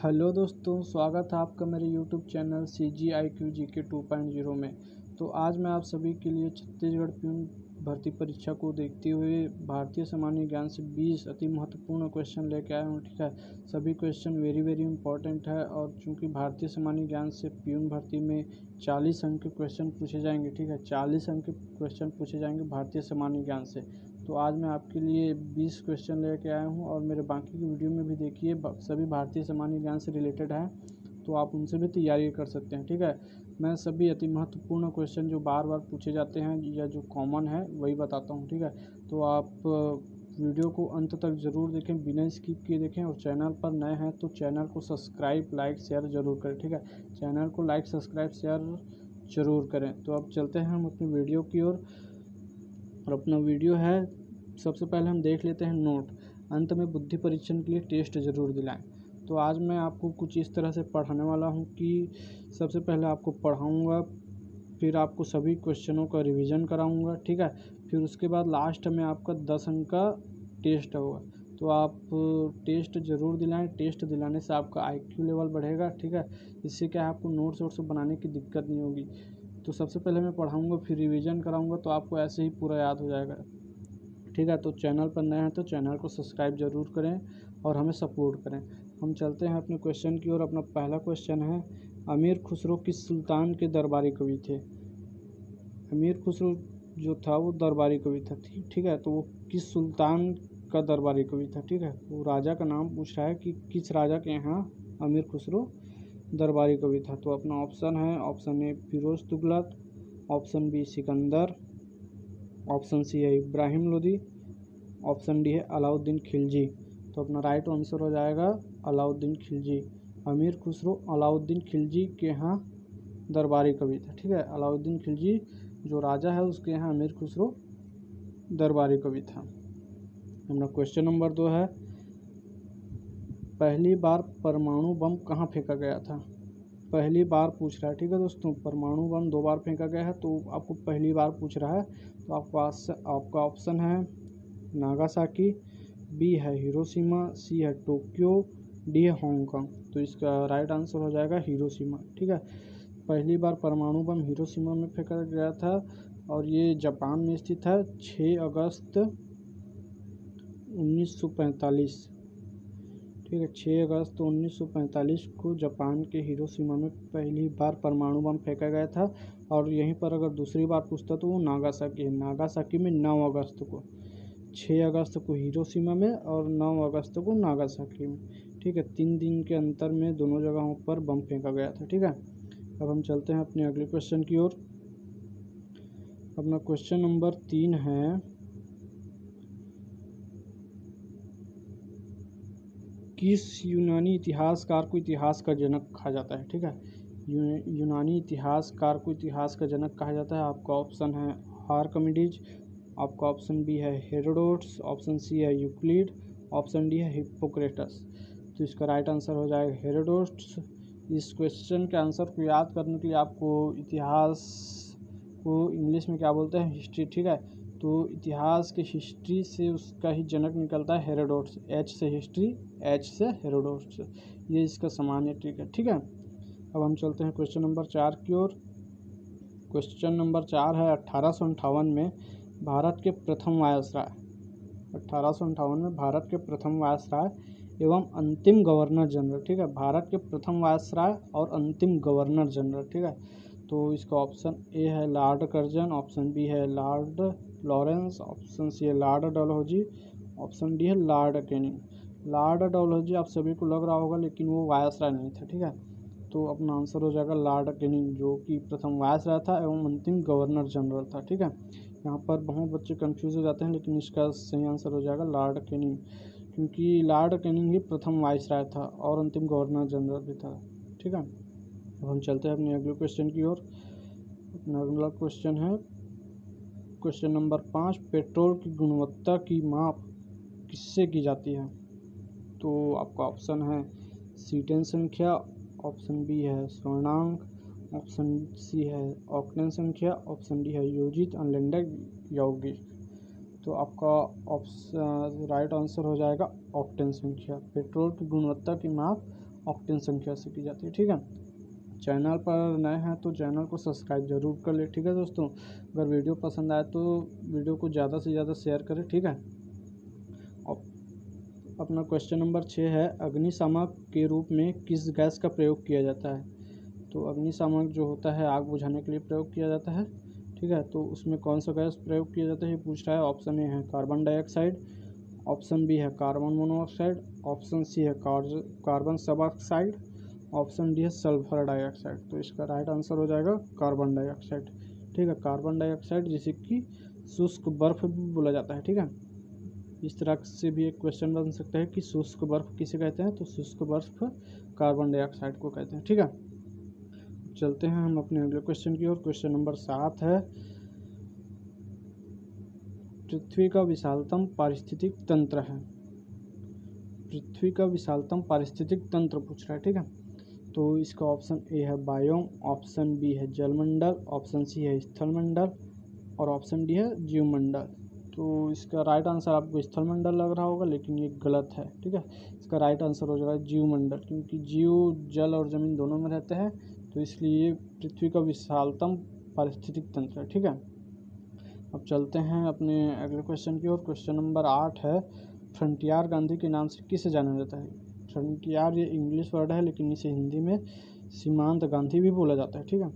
Hello दोस्तों, स्वागत है आपका मेरे यूट्यूब चैनल CGIQ GK 2.0 में। तो आज मैं आप सभी के लिए छत्तीसगढ़ प्यून भर्ती परीक्षा को देखते हुए भारतीय सामान्य ज्ञान से 20 अति महत्वपूर्ण क्वेश्चन लेके आया हूँ। ठीक है, सभी क्वेश्चन वेरी इंपॉर्टेंट है और चूँकि भारतीय सामान्य ज्ञान से प्यून भर्ती में 40 अंक के क्वेश्चन पूछे जाएंगे। ठीक है, 40 अंक के क्वेश्चन पूछे जाएंगे भारतीय सामान्य ज्ञान से। तो आज मैं आपके लिए 20 क्वेश्चन लेके आया हूँ और मेरे बाकी की वीडियो में भी देखिए, सभी भारतीय सामान्य ज्ञान से रिलेटेड है, तो आप उनसे भी तैयारी कर सकते हैं। ठीक है, मैं सभी अति महत्वपूर्ण क्वेश्चन जो बार बार पूछे जाते हैं या जो कॉमन है वही बताता हूँ। ठीक है, तो आप वीडियो को अंत तक ज़रूर देखें, बिना स्किप किए देखें, और चैनल पर नए हैं तो चैनल को सब्सक्राइब, लाइक, शेयर ज़रूर करें। ठीक है, चैनल को लाइक, सब्सक्राइब, शेयर ज़रूर करें। तो अब चलते हैं हम अपनी वीडियो की ओर। और अपना वीडियो है, सबसे पहले हम देख लेते हैं नोट। अंत में बुद्धि परीक्षण के लिए टेस्ट ज़रूर दिलाएं। तो आज मैं आपको कुछ इस तरह से पढ़ाने वाला हूं कि सबसे पहले आपको पढ़ाऊंगा, फिर आपको सभी क्वेश्चनों का रिवीजन कराऊंगा। ठीक है, फिर उसके बाद लास्ट में आपका 10 अंक का टेस्ट होगा। तो आप टेस्ट ज़रूर दिलाएं। टेस्ट दिलाने से आपका IQ लेवल बढ़ेगा। ठीक है, इससे क्या है, आपको नोट्स वोट्स बनाने की दिक्कत नहीं होगी। तो सबसे पहले मैं पढ़ाऊंगा, फिर रिवीजन कराऊंगा, तो आपको ऐसे ही पूरा याद हो जाएगा। ठीक है, तो चैनल पर नए हैं तो चैनल को सब्सक्राइब ज़रूर करें और हमें सपोर्ट करें। हम चलते हैं अपने क्वेश्चन की ओर। अपना पहला क्वेश्चन है, अमीर खुसरो किस सुल्तान के दरबारी कवि थे? अमीर खुसरो जो था वो दरबारी कवि था। ठीक है, तो वो किस सुल्तान का दरबारी कवि था? ठीक है, वो राजा का नाम पूछ रहा है कि किस राजा के यहाँ अमीर खुसरो दरबारी कवि था। तो अपना ऑप्शन है, option A Firoz Tughlaq, option B Sikandar, option C है इब्राहिम लोदी, ऑप्शन डी है अलाउद्दीन खिलजी। तो अपना राइट आंसर हो जाएगा अलाउद्दीन खिलजी। अमीर खुसरो अलाउद्दीन खिलजी के यहाँ दरबारी कवि था। ठीक है, अलाउद्दीन खिलजी जो राजा है उसके यहाँ अमीर खुसरो दरबारी कवि था। अपना क्वेश्चन नंबर 2 है, पहली बार परमाणु बम कहाँ फेंका गया था? पहली बार पूछ रहा है। ठीक है दोस्तों, परमाणु बम 2 बार फेंका गया है, तो आपको पहली बार पूछ रहा है। तो आपका ऑप्शन है नागासाकी, बी है हिरोशिमा, सी है टोक्यो, डी है हांगकांग। तो इसका राइट आंसर हो जाएगा हिरोशिमा। ठीक है, पहली बार परमाणु बम हिरोशिमा में फेंका गया था और ये जापान में स्थित है। 6 अगस्त 1945। ठीक है, 6 अगस्त 1945 को जापान के हिरोशिमा में पहली बार परमाणु बम फेंका गया था। और यहीं पर अगर दूसरी बार पूछता तो वो नागासाकी है। नागासाकी में 9 अगस्त को, 6 अगस्त को हिरोशिमा में और 9 अगस्त को नागासाकी में। ठीक है, 3 दिन के अंतर में दोनों जगहों पर बम फेंका गया था। ठीक है, अब हम चलते हैं अपने अगले क्वेश्चन की ओर। अपना क्वेश्चन नंबर 3 है, किस यूनानी इतिहासकार को इतिहास का जनक कहा जाता है? ठीक है, यूनानी इतिहासकार को इतिहास का जनक कहा जाता है। आपका ऑप्शन है आर्किमिडीज, आपका ऑप्शन बी है हेरोडोटस, ऑप्शन सी है यूक्लिड, ऑप्शन डी है हिप्पोक्रेटस। तो इसका राइट आंसर हो जाएगा हेरोडोटस। इस क्वेश्चन के आंसर को याद करने के लिए आपको इतिहास को इंग्लिश में क्या बोलते हैं, हिस्ट्री। ठीक है, तो इतिहास के हिस्ट्री से उसका ही जनक निकलता है हेरोडोटस। H से हिस्ट्री, H से हेरोडोटस, ये इसका सामान्य ट्रिक है। ठीक है, अब हम चलते हैं क्वेश्चन नंबर 4 की ओर। क्वेश्चन नंबर 4 है, 1858 में भारत के प्रथम वायसराय, 1858 में भारत के प्रथम वायसराय एवं अंतिम गवर्नर जनरल। ठीक है, भारत के प्रथम वायसराय और अंतिम गवर्नर जनरल। ठीक है, तो इसका ऑप्शन ए है लॉर्ड कर्जन, ऑप्शन बी है लॉर्ड लॉरेंस, ऑप्शन सी है लॉर्ड डलहौजी, ऑप्शन डी है लॉर्ड कैनिंग। लॉर्ड डलहौजी आप सभी को लग रहा होगा, लेकिन वो वायसराय नहीं था। ठीक है, तो अपना आंसर हो जाएगा लॉर्ड कैनिंग, जो कि प्रथम वायसराय था एवं अंतिम गवर्नर जनरल था। ठीक है, यहाँ पर बहुत बच्चे कंफ्यूज हो जाते हैं, लेकिन इसका सही आंसर हो जाएगा लॉर्ड कैनिंग, क्योंकि लॉर्ड कैनिंग ही प्रथम वायसराय था और अंतिम गवर्नर जनरल भी था। ठीक है, अब हम चलते हैं अपने अगले क्वेश्चन की ओर। अपना अगला क्वेश्चन है, क्वेश्चन नंबर 5, पेट्रोल की गुणवत्ता की माप किससे की जाती है? तो आपका ऑप्शन है सीटेन संख्या, ऑप्शन बी है स्वर्णांक, ऑप्शन सी है ऑक्टेन संख्या, ऑप्शन डी है योजित अनलेंडर यौगिक। तो आपका ऑप्शन राइट आंसर हो जाएगा ऑक्टेन संख्या। पेट्रोल की गुणवत्ता की माप ऑक्टेन संख्या से की जाती है। ठीक है, चैनल पर नए हैं तो चैनल को सब्सक्राइब जरूर कर ले। ठीक है दोस्तों, अगर वीडियो पसंद आए तो वीडियो को ज़्यादा से ज़्यादा शेयर करें। ठीक है, अपना क्वेश्चन नंबर 6 है, अग्निशामक के रूप में किस गैस का प्रयोग किया जाता है। तो अग्निशामक जो होता है आग बुझाने के लिए प्रयोग किया जाता है। ठीक है, तो उसमें कौन सा गैस प्रयोग किया जाता है पूछ रहा है। ऑप्शन ए है कार्बन डाइऑक्साइड, ऑप्शन बी है कार्बन मोनोऑक्साइड, ऑप्शन सी है कार्बन सब ऑक्साइड, ऑप्शन डी है सल्फर डाइऑक्साइड। तो इसका राइट आंसर हो जाएगा कार्बन डाइऑक्साइड। ठीक है, कार्बन डाइऑक्साइड जिसे कि शुष्क बर्फ भी बोला जाता है। ठीक है, इस तरह से भी एक क्वेश्चन बन सकता है कि शुष्क बर्फ किसे कहते हैं, तो शुष्क बर्फ कार्बन डाइऑक्साइड को कहते हैं। ठीक है, चलते हैं हम अपने अगले क्वेश्चन की ओर। क्वेश्चन नंबर 7 है, पृथ्वी का विशालतम पारिस्थितिक तंत्र है। पृथ्वी का विशालतम पारिस्थितिक तंत्र पूछ रहा है। ठीक है, तो इसका ऑप्शन ए है बायोम, ऑप्शन बी है जलमंडल, ऑप्शन सी है स्थलमंडल और ऑप्शन डी है जीवमंडल। तो इसका राइट आंसर आपको स्थलमंडल लग रहा होगा, लेकिन ये गलत है। ठीक है, इसका राइट आंसर हो जाएगा जीवमंडल, क्योंकि जीव जल और ज़मीन दोनों में रहते हैं, तो इसलिए पृथ्वी का विशालतम पारिस्थितिक तंत्र है। ठीक है, अब चलते हैं अपने अगले क्वेश्चन की ओर। क्वेश्चन नंबर 8 है, फ्रंटियर गांधी के नाम से किसे जाना जाता है। फ्रंटियर ये इंग्लिश वर्ड है, लेकिन इसे हिंदी में सीमांत गांधी भी बोला जाता है। ठीक है,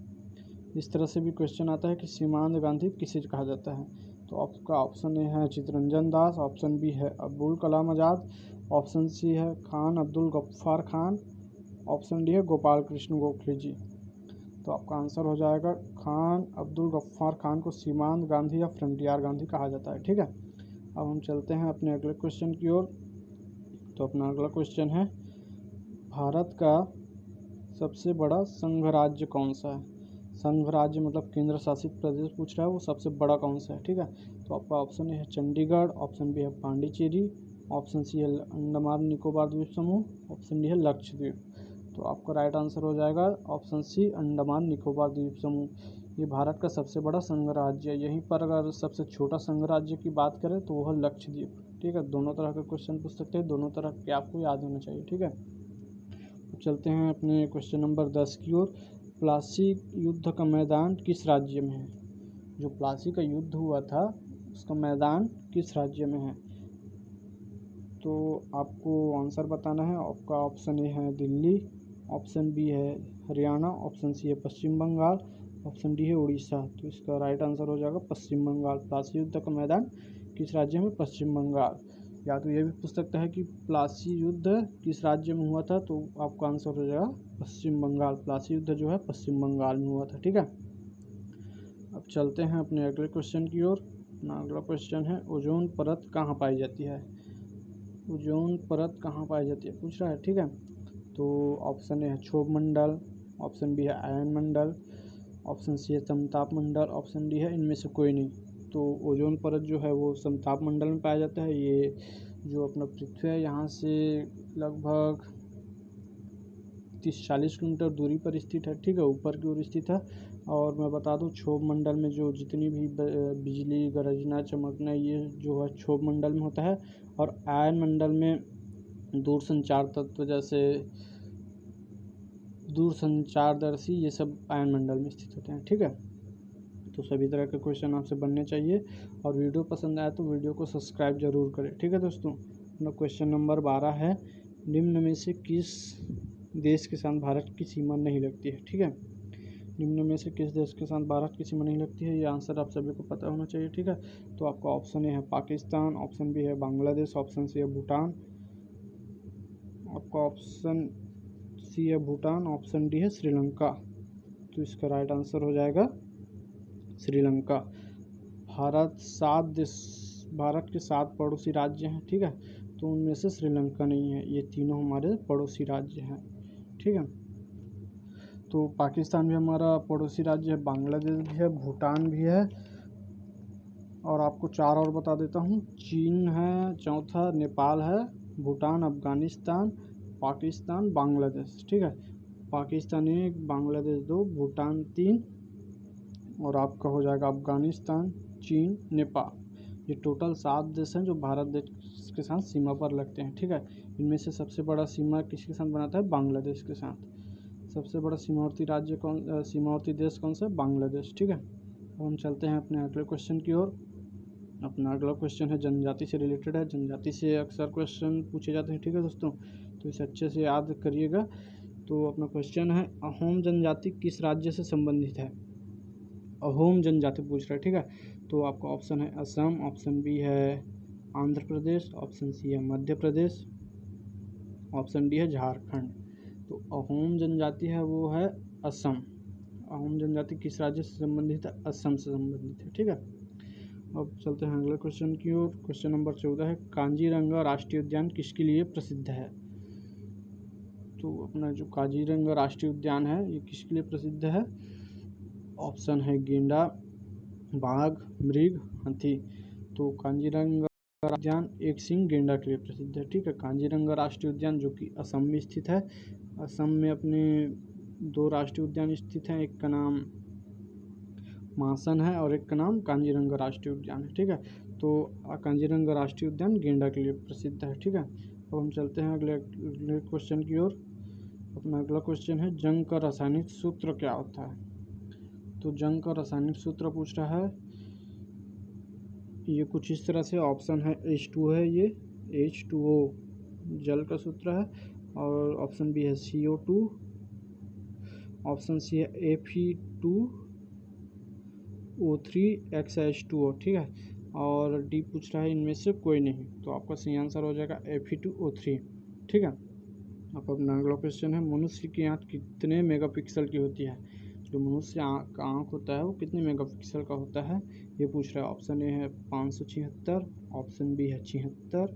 इस तरह से भी क्वेश्चन आता है कि सीमांत गांधी किसे कहा जाता है। तो आपका ऑप्शन ए है चित्तरंजन दास, ऑप्शन बी है अब्दुल कलाम आज़ाद, ऑप्शन सी है खान अब्दुल गफ्फार खान, ऑप्शन डी है गोपाल कृष्ण गोखले जी। तो आपका आंसर हो जाएगा खान अब्दुल गफ्फार खान को सीमांत गांधी या फ्रंटियर गांधी कहा जाता है। ठीक है, अब हम चलते हैं अपने अगले क्वेश्चन की ओर। तो अपना अगला क्वेश्चन है, भारत का सबसे बड़ा संघ राज्य कौन सा है। संघ राज्य मतलब केंद्र शासित प्रदेश पूछ रहा है, वो सबसे बड़ा कौन सा है। ठीक है, तो आपका ऑप्शन ए है चंडीगढ़, ऑप्शन बी है पांडिचेरी, ऑप्शन सी है अंडमान निकोबार द्वीप समूह, ऑप्शन डी है लक्षद्वीप। तो आपका राइट आंसर हो जाएगा ऑप्शन सी अंडमान निकोबार द्वीप समूह। ये भारत का सबसे बड़ा संघ राज्य है। यहीं पर अगर सबसे छोटा संघ राज्य की बात करें तो वह लक्षद्वीप। ठीक है, दोनों तरह के क्वेश्चन पूछ सकते हैं, दोनों तरह के आपको याद होना चाहिए। ठीक है, चलते हैं अपने क्वेश्चन नंबर 10 की ओर। प्लासी युद्ध का मैदान किस राज्य में है। जो प्लासी का युद्ध हुआ था उसका मैदान किस राज्य में है। तो आपको आंसर बताना है। आपका ऑप्शन ए है दिल्ली, ऑप्शन बी है हरियाणा, ऑप्शन सी है पश्चिम बंगाल, ऑप्शन डी है उड़ीसा। तो इसका राइट आंसर हो जाएगा पश्चिम बंगाल। प्लासी युद्ध का मैदान किस राज्य में, पश्चिम बंगाल। या तो ये भी पूछ सकता है कि प्लासी युद्ध किस राज्य में हुआ था, तो आपका आंसर हो जाएगा पश्चिम बंगाल। प्लासी युद्ध जो है पश्चिम बंगाल में हुआ था। ठीक है, अब चलते हैं अपने अगले क्वेश्चन की ओर। अपना अगला क्वेश्चन है, ओजोन परत कहाँ पाई जाती है। ओजोन परत कहाँ पाई जाती है पूछ रहा है। ठीक है, तो ऑप्शन ए है क्षोभ मंडल, ऑप्शन बी है आयन मंडल, ऑप्शन सी है समताप मंडल, ऑप्शन डी है इनमें से कोई नहीं। तो ओजोन परत जो है वो समताप मंडल में पाया जाता है। ये जो अपना पृथ्वी है यहाँ से लगभग 30-40 किलोमीटर दूरी पर स्थित है। ठीक है, ऊपर की ओर स्थित है। और मैं बता दूं क्षोभ मंडल में जो जितनी भी बिजली गरजना चमकना ये जो है क्षोभ मंडल में होता है। और आयन मंडल में दूरसंचार तत्व जैसे दूरसंचारदर्शी ये सब आयन मंडल में स्थित होते हैं। ठीक है, तो सभी तरह के क्वेश्चन आपसे बनने चाहिए। और वीडियो पसंद आए तो वीडियो को सब्सक्राइब जरूर करें। ठीक है दोस्तों, अपना क्वेश्चन नंबर 12 है, निम्न में से किस देश के साथ भारत की सीमा नहीं लगती है। ठीक है, निम्न में से किस देश के साथ भारत की सीमा नहीं लगती है, ये आंसर आप सभी को पता होना चाहिए। ठीक है, तो आपका ऑप्शन ए है पाकिस्तान, ऑप्शन बी है बांग्लादेश, ऑप्शन सी है भूटान, आपका ऑप्शन सी है भूटान, ऑप्शन डी है श्रीलंका। तो इसका राइट आंसर हो जाएगा श्रीलंका। भारत के 7 पड़ोसी राज्य हैं। ठीक है, तो उनमें से श्रीलंका नहीं है। ये तीनों हमारे पड़ोसी राज्य हैं। ठीक है, तो पाकिस्तान भी हमारा पड़ोसी राज्य है, बांग्लादेश भी है, भूटान भी है, और आपको 4 और बता देता हूँ। चीन है चौथा, नेपाल है, भूटान, अफगानिस्तान, पाकिस्तान, बांग्लादेश। ठीक है, पाकिस्तान 1, बांग्लादेश 2, भूटान 3 और आपका हो जाएगा अफगानिस्तान, चीन, नेपाल। ये टोटल 7 देश हैं जो भारत देश के साथ सीमा पर लगते हैं, ठीक है। इनमें से सबसे बड़ा सीमा किसके साथ बनाता है? बांग्लादेश के साथ। सबसे बड़ा सीमावर्ती देश कौन सा है? बांग्लादेश, ठीक है। अब हम चलते हैं अपने अगले क्वेश्चन की ओर। अपना अगला क्वेश्चन है जनजाति से रिलेटेड है। जनजाति से अक्सर क्वेश्चन पूछे जाते हैं, ठीक है दोस्तों, तो इसे अच्छे से याद करिएगा। तो अपना क्वेश्चन है, अहोम जनजाति किस राज्य से संबंधित है? अहोम जनजाति पूछ रहा है, ठीक है। तो आपका ऑप्शन है असम, ऑप्शन बी है आंध्र प्रदेश, ऑप्शन सी है मध्य प्रदेश, ऑप्शन डी है झारखंड। तो अहोम जनजाति है वो है असम। अहोम जनजाति किस राज्य से संबंधित है? असम से संबंधित है, ठीक है। अब चलते हैं अगले क्वेश्चन की ओर। क्वेश्चन नंबर 14 है, काजीरंगा राष्ट्रीय उद्यान किसके लिए प्रसिद्ध है? तो अपना जो काजीरंगा राष्ट्रीय उद्यान है ये किसके लिए प्रसिद्ध है? ऑप्शन है गेंडा, बाघ, मृग, हाथी। तो काजीरंगा उद्यान एक सिंह गेंडा के लिए प्रसिद्ध है, ठीक है। काजीरंगा राष्ट्रीय उद्यान जो कि असम में स्थित है। असम में अपने 2 राष्ट्रीय उद्यान स्थित हैं, एक का नाम मासन है और एक का नाम काजीरंगा राष्ट्रीय उद्यान है, ठीक है। तो काजीरंगा राष्ट्रीय उद्यान गेंडा के लिए प्रसिद्ध है, ठीक है। अब हम चलते हैं अगले क्वेश्चन की ओर। अपना अगला क्वेश्चन है, जंग का रासायनिक सूत्र क्या होता है? तो जंग का रासायनिक सूत्र पूछ रहा है, ये कुछ इस तरह से। ऑप्शन है H2 है, ये H2O जल का सूत्र है, और ऑप्शन बी है CO2, ऑप्शन सी है Fe2O3XH2O, ठीक है। और डी पूछ रहा है इनमें से कोई नहीं। तो आपका सही आंसर हो जाएगा Fe2O3, ठीक है। अब अपना अगला क्वेश्चन है, मनुष्य की आँख कितने मेगापिक्सल की होती है? जो मनुष्य का आँख होता है वो कितने मेगापिक्सल का होता है, ये पूछ रहा है। ऑप्शन ए है 576, ऑप्शन बी है 76,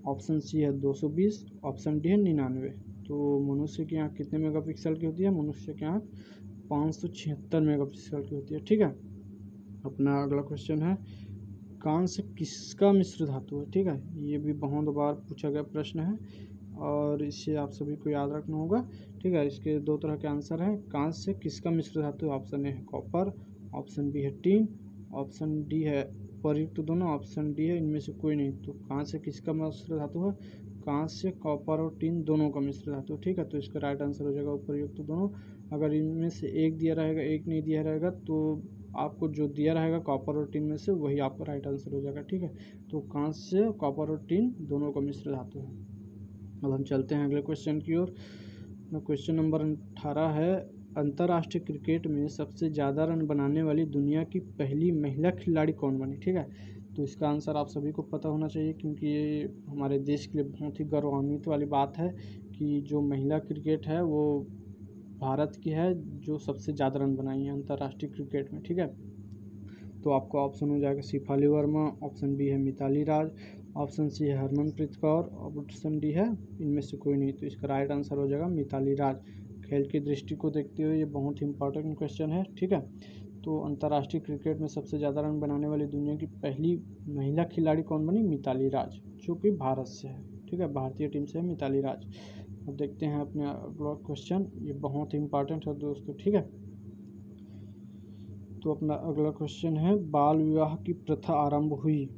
ऑप्शन सी है 220, ऑप्शन डी है 99। तो मनुष्य की आँख कितने मेगापिक्सल की होती है? मनुष्य की आँख 576 मेगापिक्सल की होती है, ठीक है। अपना अगला क्वेश्चन है, कांस्य किसका मिश्र धातु है? ठीक है, ये भी बहुत बार पूछा गया प्रश्न है और इसे आप सभी को याद रखना होगा, ठीक है। इसके 2 तरह के आंसर हैं। कांस्य किसका मिश्र धातु? ऑप्शन ए है कॉपर, ऑप्शन बी है टीन, ऑप्शन डी है उपरयुक्त दोनों, ऑप्शन डी है इनमें से कोई नहीं। तो कांस्य किसका मिश्र धातु है? कांस्य, कॉपर और टीन दोनों का मिश्र धातु, ठीक है। तो इसका राइट आंसर हो जाएगा उपरयुक्त दोनों। अगर इनमें से एक दिया रहेगा, एक नहीं दिया रहेगा, तो आपको जो दिया रहेगा कॉपर और टीन में से वही आपका राइट आंसर हो जाएगा, ठीक है। तो कांस्य, कॉपर और टीन दोनों का मिश्र धातु है। अब हम चलते हैं अगले क्वेश्चन की ओर। क्वेश्चन नंबर 18 है, अंतर्राष्ट्रीय क्रिकेट में सबसे ज़्यादा रन बनाने वाली दुनिया की पहली महिला खिलाड़ी कौन बनी? ठीक है, तो इसका आंसर आप सभी को पता होना चाहिए, क्योंकि ये हमारे देश के लिए बहुत ही गौरवान्वित वाली बात है कि जो महिला क्रिकेट है वो भारत की है जो सबसे ज़्यादा रन बनाई है अंतर्राष्ट्रीय क्रिकेट में, ठीक है। तो आपका ऑप्शन हो जाएगा शिफाली वर्मा, ऑप्शन बी है मिताली राज, ऑप्शन सी है हरमनप्रीत कौर, ऑप्शन डी है इनमें से कोई नहीं। तो इसका राइट आंसर हो जाएगा मिताली राज। खेल की दृष्टि को देखते हुए ये बहुत ही इंपॉर्टेंट क्वेश्चन है, ठीक है। तो अंतर्राष्ट्रीय क्रिकेट में सबसे ज़्यादा रन बनाने वाली दुनिया की पहली महिला खिलाड़ी कौन बनी? मिताली राज, जो कि भारत से है, ठीक है, भारतीय टीम से है मिताली राज। अब देखते हैं अपने अगला क्वेश्चन, ये बहुत ही इंपॉर्टेंट है दोस्तों, ठीक है। तो अपना अगला क्वेश्चन है, बाल विवाह की प्रथा आरंभ हुई।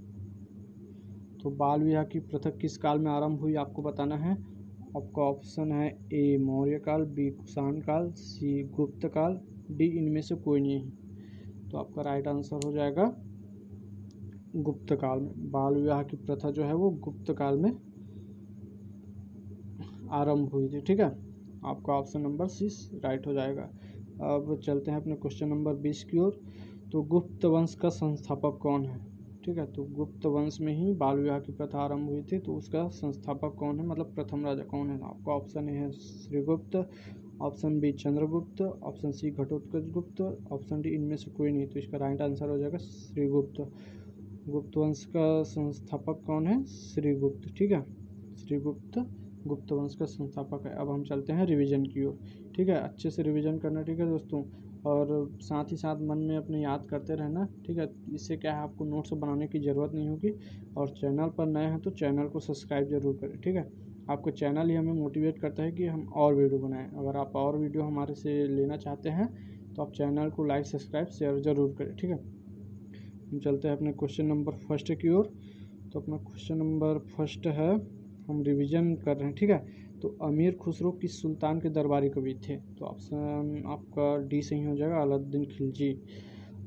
तो बाल विवाह की प्रथा किस काल में आरंभ हुई आपको बताना है। आपका ऑप्शन है ए मौर्य काल, बी कुषाण काल, सी गुप्त काल, डी इनमें से कोई नहीं है। तो आपका राइट आंसर हो जाएगा गुप्त काल में। बाल विवाह की प्रथा जो है वो गुप्त काल में आरंभ हुई थी, ठीक है। आपका ऑप्शन नंबर सी राइट हो जाएगा। अब चलते हैं अपने क्वेश्चन नंबर 20 की ओर। तो गुप्त वंश का संस्थापक कौन है? ठीक है, तो गुप्त वंश में ही बाल विवाह की प्रथा आरंभ हुई थी, तो उसका संस्थापक कौन है, मतलब प्रथम राजा कौन है? आपका ऑप्शन ए है Srigupta, option B Chandragupta, option C Ghatotkacha Gupta, option D इनमें से कोई नहीं। तो इसका राइट आंसर हो जाएगा श्रीगुप्त। गुप्त वंश का संस्थापक कौन है? श्रीगुप्त, ठीक है, श्रीगुप्त गुप्त वंश का संस्थापक है। अब हम चलते हैं रिवीजन की ओर, ठीक है। अच्छे से रिवीजन करना, ठीक है दोस्तों, और साथ ही साथ मन में अपने याद करते रहना, ठीक है। इससे क्या है, आपको नोट्स बनाने की ज़रूरत नहीं होगी। और चैनल पर नए हैं तो चैनल को सब्सक्राइब जरूर करें, ठीक है। आपका चैनल ही हमें मोटिवेट करता है कि हम और वीडियो बनाएं। अगर आप और वीडियो हमारे से लेना चाहते हैं तो आप चैनल को लाइक, सब्सक्राइब, शेयर ज़रूर करें, ठीक है। हम चलते हैं अपने क्वेश्चन नंबर फर्स्ट की ओर। तो अपना क्वेश्चन नंबर फर्स्ट है, हम रिवीजन कर रहे हैं, ठीक है। तो अमीर खुसरो किस सुल्तान के दरबारी कवि थे? तो ऑप्शन आपका डी सही हो जाएगा, अलाउद्दीन खिलजी।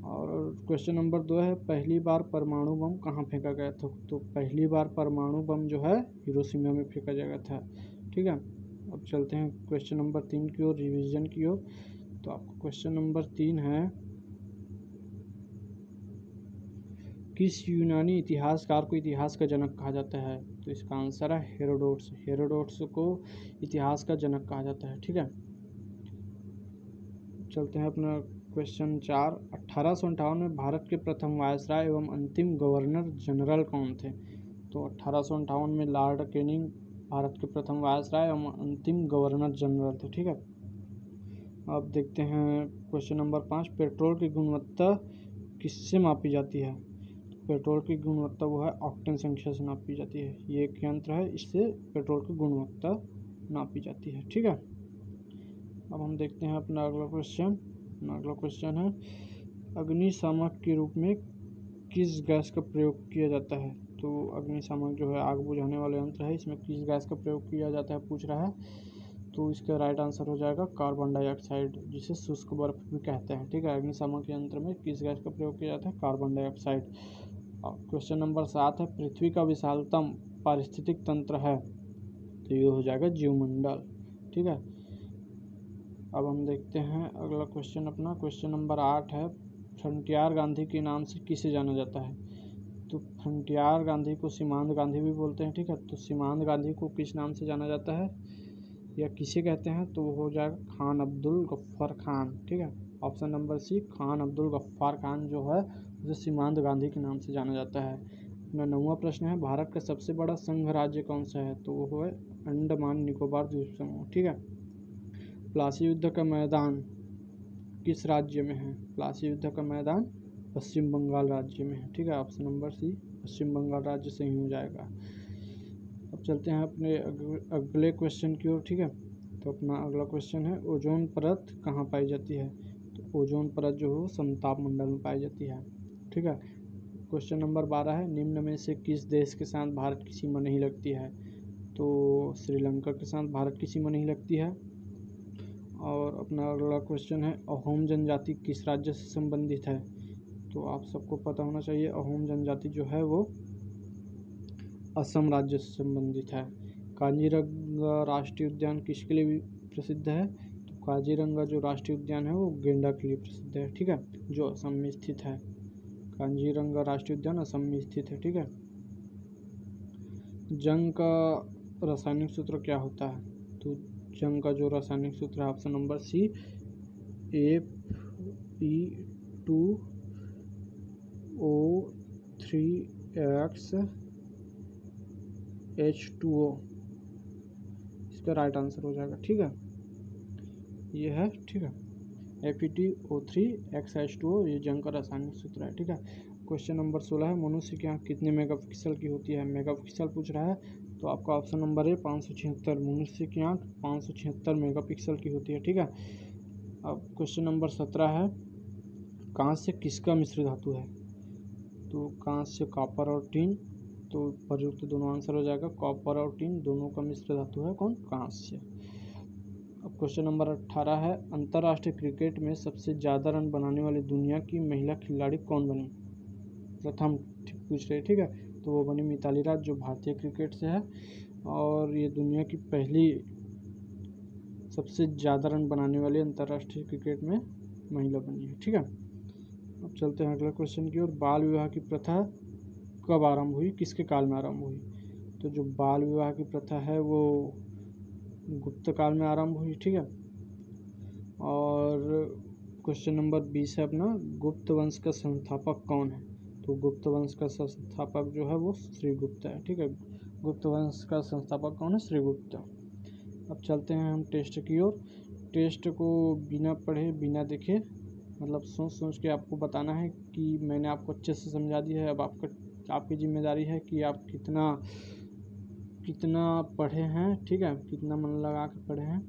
और क्वेश्चन नंबर 2 है, पहली बार परमाणु बम कहाँ फेंका गया था? तो पहली बार परमाणु बम जो है हिरोशिमा में फेंका गया था, ठीक है। अब चलते हैं क्वेश्चन नंबर 3 की ओर, रिवीजन की ओर। तो आपका क्वेश्चन नंबर 3 है, किस यूनानी इतिहासकार को इतिहास का जनक कहा जाता है? तो इसका आंसर है हेरोडोट्स। हेरोडोट्स को इतिहास का जनक कहा जाता है, ठीक है। चलते हैं अपना क्वेश्चन 4, 1858 में भारत के प्रथम वायसराय एवं अंतिम गवर्नर जनरल कौन थे? तो 1858 में लॉर्ड कैनिंग भारत के प्रथम वायसराय एवं अंतिम गवर्नर जनरल थे, ठीक है। अब देखते हैं क्वेश्चन नंबर 5, पेट्रोल की गुणवत्ता किससे मापी जाती है? पेट्रोल की गुणवत्ता वो है ऑक्टेन संख्या से नापी जाती है। ये एक यंत्र है, इससे पेट्रोल की गुणवत्ता नापी जाती है, ठीक है। अब हम देखते हैं अपना अगला क्वेश्चन। अगला क्वेश्चन है, अग्निशामक के रूप में किस गैस का प्रयोग किया जाता है? तो अग्निशामक जो है आग बुझाने वाला यंत्र है, इसमें किस गैस का प्रयोग किया जाता है पूछ रहा है। तो इसका राइट आंसर हो जाएगा कार्बन डाइऑक्साइड, जिसे शुष्क बर्फ भी कहते हैं, ठीक है। अग्निशामक यंत्र में किस गैस का प्रयोग किया जाता है? Carbon dioxide. क्वेश्चन नंबर 7 है, पृथ्वी का विशालतम पारिस्थितिक तंत्र है? तो ये हो जाएगा जीवमंडल, ठीक है। अब हम देखते हैं अगला क्वेश्चन अपना, क्वेश्चन नंबर 8 है, फ्रंटियर गांधी के नाम से किसे जाना जाता है? तो फ्रंटियर गांधी को सीमांत गांधी भी बोलते हैं, ठीक है। तो सीमांत गांधी को किस नाम से जाना जाता है या किसे कहते हैं? तो वो हो जाएगा खान अब्दुल गफ्फार खान, ठीक है। Option number C, Khan Abdul Ghaffar Khan जो है उसे सीमांत गांधी के नाम से जाना जाता है। अपना 9वां प्रश्न है, भारत का सबसे बड़ा संघ राज्य कौन सा है? तो वो है अंडमान निकोबार द्वीप समूह, ठीक है। प्लासी युद्ध का मैदान किस राज्य में है? प्लासी युद्ध का मैदान पश्चिम बंगाल राज्य में है, ठीक है। ऑप्शन नंबर सी, पश्चिम बंगाल राज्य सही हो जाएगा। अब चलते हैं अपने अगले क्वेश्चन की ओर, ठीक है। तो अपना अगला क्वेश्चन है, ओजोन परत कहाँ पाई जाती है? तो ओजोन परत जो है समताप मंडल में पाई जाती है, ठीक है। क्वेश्चन नंबर 12 है, निम्न में से किस देश के साथ भारत की सीमा नहीं लगती है? तो श्रीलंका के साथ भारत की सीमा नहीं लगती है। और अपना अगला क्वेश्चन है, अहोम जनजाति किस राज्य से संबंधित है? तो आप सबको पता होना चाहिए, अहोम जनजाति जो है वो असम राज्य से संबंधित है। काजीरंगा राष्ट्रीय उद्यान किसके लिए प्रसिद्ध है? तो काजीरंगा जो राष्ट्रीय उद्यान है वो गेंडा के लिए प्रसिद्ध है, ठीक है, जो असम में स्थित है। काजीरंगा राष्ट्रीय उद्यान असम में स्थित है, ठीक है। जंग का रासायनिक सूत्र क्या होता है? तो जंग का जो रासायनिक सूत्र है, ऑप्शन नंबर सी, Fe2O3X इसका राइट आंसर हो जाएगा, ठीक है। ये है, ठीक है, Fe2O3X2O ये जंग का रासायनिक सूत्र है, ठीक है। क्वेश्चन नंबर 16 है, मनुष्य की आँख कितने मेगापिक्सल की होती है? मेगापिक्सल पूछ रहा है, तो आपका ऑप्शन नंबर है 576। मनुष्य की आँख 576 मेगापिक्सल की होती है, ठीक है। अब क्वेश्चन नंबर 17 है, कांस्य किसका मिश्र धातु है? तो कांस्य कॉपर और टिन, तो प्रयुक्त दोनों आंसर हो जाएगा, कॉपर और टिन दोनों का मिश्र धातु है कौन? कांस्य। अब क्वेश्चन नंबर 18 है, अंतर्राष्ट्रीय क्रिकेट में सबसे ज़्यादा रन बनाने वाली दुनिया की महिला खिलाड़ी कौन बनी? प्रथम पूछ रहे, ठीक है। तो वो बनी मिताली राज, जो भारतीय क्रिकेट से है, और ये दुनिया की पहली सबसे ज़्यादा रन बनाने वाली अंतर्राष्ट्रीय क्रिकेट में महिला बनी है, ठीक है। अब चलते हैं अगले क्वेश्चन की ओर, बाल विवाह की प्रथा कब आरंभ हुई, किसके काल में आरंभ हुई? तो जो बाल विवाह की प्रथा है वो गुप्त काल में आरंभ हुई, ठीक है। और क्वेश्चन नंबर 20 है अपना, गुप्त वंश का संस्थापक कौन है? तो गुप्त वंश का संस्थापक जो है वो श्रीगुप्त है, ठीक है। गुप्त वंश का संस्थापक कौन है? श्रीगुप्त। अब चलते हैं हम टेस्ट की ओर। टेस्ट को बिना पढ़े बिना देखे, मतलब सोच सोच के आपको बताना है कि मैंने आपको अच्छे से समझा दिया है। अब आपकी जिम्मेदारी है कि आप कितना पढ़े हैं, ठीक है, कितना मन लगा के पढ़े हैं,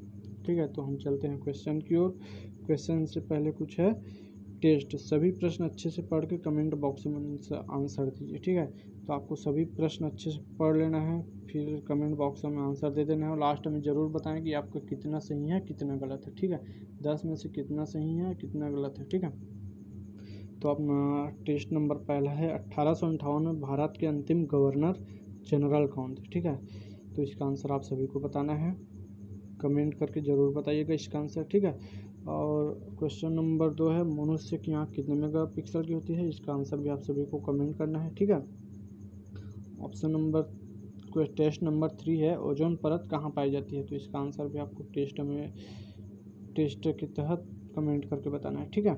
ठीक है। तो हम चलते हैं क्वेश्चन की ओर। क्वेश्चन से पहले कुछ है टेस्ट, सभी प्रश्न अच्छे से पढ़ के कमेंट बॉक्स में आंसर दीजिए, ठीक है। तो आपको सभी प्रश्न अच्छे से पढ़ लेना है, फिर कमेंट बॉक्स में आंसर दे देना है और लास्ट में ज़रूर बताएं कि आपका कितना सही है कितना गलत है। ठीक है, 10 में से कितना सही है कितना गलत है। ठीक है, तो अपना टेस्ट नंबर पहला है 1858 में भारत के अंतिम गवर्नर जनरल कौन थे। ठीक है, तो इसका आंसर आप सभी को बताना है, कमेंट करके ज़रूर बताइएगा इसका आंसर। ठीक है, और क्वेश्चन नंबर 2 है मनुष्य की आँख कितने मेगापिक्सल की होती है, इसका आंसर भी आप सभी को कमेंट करना है। ठीक है, ऑप्शन नंबर टेस्ट नंबर 3 है ओजोन परत कहाँ पाई जाती है, तो इसका आंसर भी आपको टेस्ट के तहत कमेंट करके बताना है। ठीक है,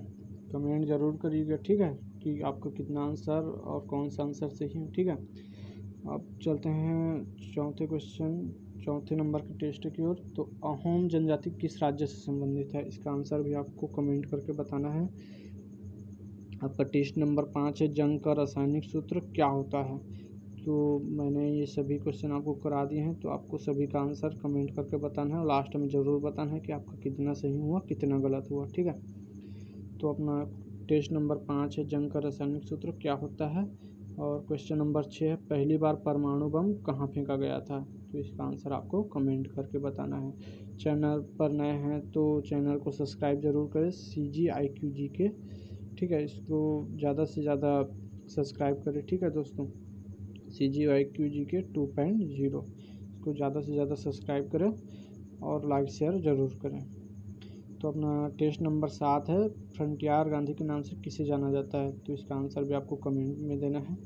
कमेंट ज़रूर करिएगा। ठीक है, कि आपका कितना आंसर और कौन सा आंसर सही है। ठीक है, अब चलते हैं चौथे नंबर के टेस्ट की ओर। तो अहोम जनजाति किस राज्य से संबंधित है, इसका आंसर भी आपको कमेंट करके बताना है। आपका टेस्ट नंबर 5 है जंग का रासायनिक सूत्र क्या होता है, तो मैंने ये सभी क्वेश्चन आपको करा दिए हैं, तो आपको सभी का आंसर कमेंट करके बताना है और लास्ट में ज़रूर बताना है कि आपका कितना सही हुआ कितना गलत हुआ। ठीक है, तो अपना टेस्ट नंबर 5 है जंग का रासायनिक सूत्र क्या होता है, और क्वेश्चन नंबर 6 है पहली बार परमाणु बम कहाँ फेंका गया था, तो इसका आंसर आपको कमेंट करके बताना है। चैनल पर नए हैं तो चैनल को सब्सक्राइब ज़रूर करें, CGIQGK। ठीक है, इसको ज़्यादा से ज़्यादा सब्सक्राइब करें। ठीक है दोस्तों, CGIQGK 2.0 इसको ज़्यादा से ज़्यादा सब्सक्राइब करें और लाइक शेयर ज़रूर करें। तो अपना टेस्ट नंबर 7 है फ्रंटियर गांधी के नाम से किसे जाना जाता है, तो इसका आंसर भी आपको कमेंट में देना है।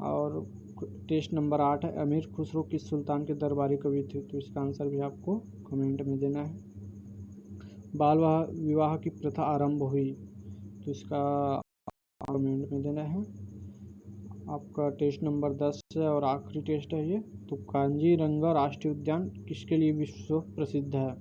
और टेस्ट नंबर 8 है अमीर खुसरो किस सुल्तान के दरबारी कवि थे, तो इसका आंसर भी आपको कमेंट में देना है। बाल विवाह की प्रथा आरंभ हुई, तो इसका कमेंट में देना है। आपका टेस्ट नंबर 10 है और आखिरी टेस्ट है ये। तो कांजीरंगा राष्ट्रीय उद्यान किसके लिए विश्व प्रसिद्ध है,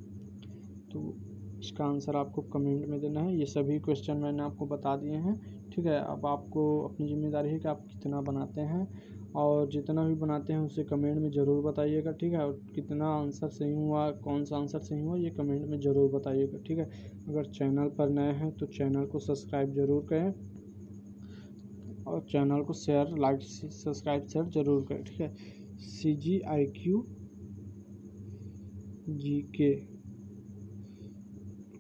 तो इसका आंसर आपको कमेंट में देना है। ये सभी क्वेश्चन मैंने आपको बता दिए हैं। ठीक है, अब आपको अपनी जिम्मेदारी है कि आप कितना बनाते हैं, और जितना भी बनाते हैं उसे कमेंट में ज़रूर बताइएगा। ठीक है, और कितना आंसर सही हुआ कौन सा आंसर सही हुआ ये कमेंट में ज़रूर बताइएगा। ठीक है, अगर चैनल पर नए हैं तो चैनल को सब्सक्राइब ज़रूर करें और चैनल को शेयर लाइक सब्सक्राइब शेयर ज़रूर करें। ठीक है, CGIQGK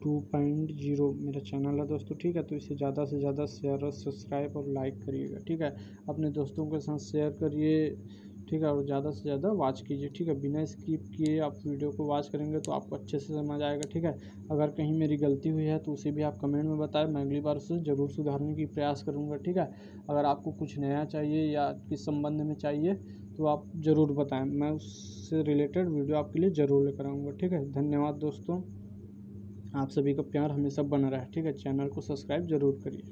2.0 मेरा चैनल है दोस्तों। ठीक है, तो इसे ज़्यादा से ज़्यादा शेयर और सब्सक्राइब और लाइक करिएगा। ठीक है, अपने दोस्तों के साथ शेयर करिए। ठीक है, और ज़्यादा से ज़्यादा वॉच कीजिए। ठीक है, बिना स्किप किए आप वीडियो को वॉच करेंगे तो आपको अच्छे से समझ आएगा। ठीक है, अगर कहीं मेरी गलती हुई है तो उसे भी आप कमेंट में बताएं, मैं अगली बार उसे ज़रूर सुधारने की प्रयास करूँगा। ठीक है, अगर आपको कुछ नया चाहिए या किस संबंध में चाहिए तो आप ज़रूर बताएँ, मैं उससे रिलेटेड वीडियो आपके लिए ज़रूर लेकर आऊँगा। ठीक है, धन्यवाद दोस्तों, आप सभी का प्यार हमेशा बना रहे। ठीक है, चैनल को सब्सक्राइब ज़रूर करिए।